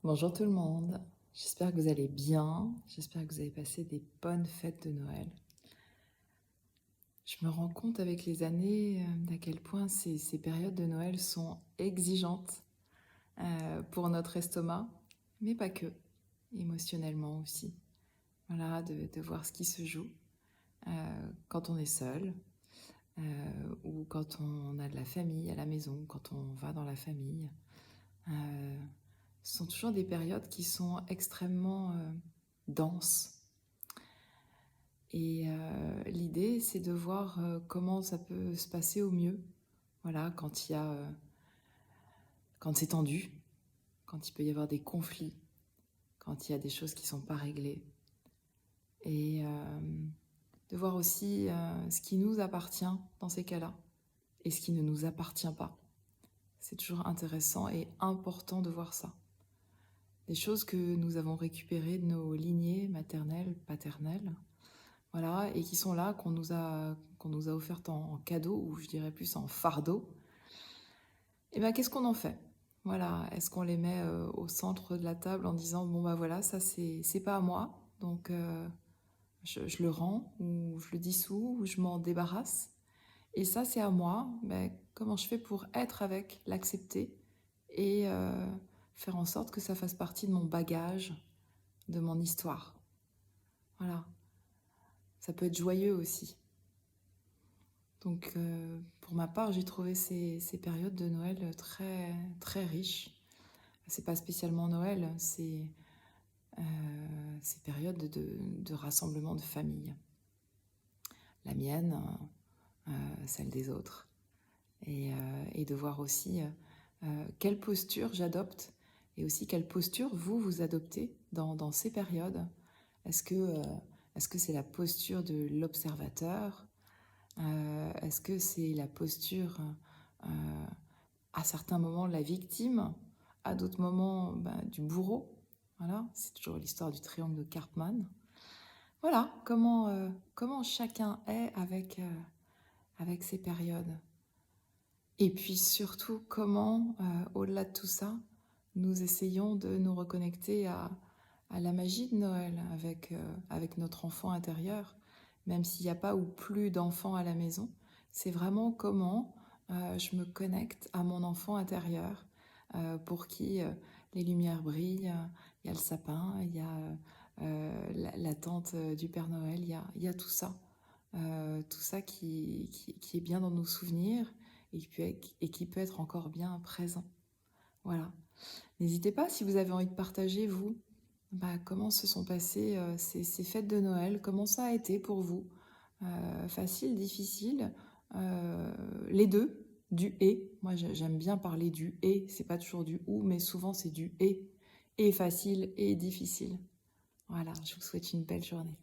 Bonjour tout le monde, j'espère que vous allez bien, j'espère que vous avez passé des bonnes fêtes de Noël. Je me rends compte avec les années d'à quel point ces périodes de Noël sont exigeantes pour notre estomac, mais pas que, émotionnellement aussi. Voilà, de voir ce qui se joue quand on est seul ou quand on a de la famille à la maison, quand on va dans la famille. Ce sont toujours des périodes qui sont extrêmement denses. Et l'idée, c'est de voir comment ça peut se passer au mieux. Voilà, quand c'est tendu, quand il peut y avoir des conflits, quand il y a des choses qui ne sont pas réglées. Et de voir aussi ce qui nous appartient dans ces cas-là et ce qui ne nous appartient pas. C'est toujours intéressant et important de voir ça. Des choses que nous avons récupérées de nos lignées maternelles, paternelles, voilà, et qui sont là, qu'on nous a offertes en cadeau, ou je dirais plus en fardeau. Et bien, qu'est-ce qu'on en fait? Voilà, est-ce qu'on les met au centre de la table en disant, bon bah voilà, ça c'est pas à moi, donc je le rends, ou je le dissous, ou je m'en débarrasse. Et ça c'est à moi, ben, comment je fais pour être avec, l'accepter, et faire en sorte que ça fasse partie de mon bagage, de mon histoire. Voilà, ça peut être joyeux aussi. Donc, pour ma part, j'ai trouvé ces périodes de Noël très, très riches. C'est pas spécialement Noël, c'est ces périodes de rassemblement de famille. La mienne, celle des autres. Et de voir aussi quelle posture j'adopte et aussi quelle posture vous adoptez dans ces périodes. Est-ce que c'est la posture de l'observateur? Est-ce que c'est la posture à certains moments la victime, à d'autres moments du bourreau? Voilà, c'est toujours l'histoire du triangle de Karpman. Voilà, comment chacun est avec ces périodes. Et puis surtout, comment, au-delà de tout ça, nous essayons de nous reconnecter à la magie de Noël avec notre enfant intérieur, même s'il n'y a pas ou plus d'enfants à la maison. C'est vraiment comment je me connecte à mon enfant intérieur pour qui les lumières brillent, il y a le sapin, il y a la tente du Père Noël, il y a tout ça qui est bien dans nos souvenirs et qui peut être encore bien présent. Voilà. N'hésitez pas si vous avez envie de partager, vous, comment se sont passées ces fêtes de Noël, comment ça a été pour vous, facile, difficile, les deux, du et. Moi, j'aime bien parler du et, c'est pas toujours du ou, mais souvent c'est du et facile et difficile. Voilà, je vous souhaite une belle journée.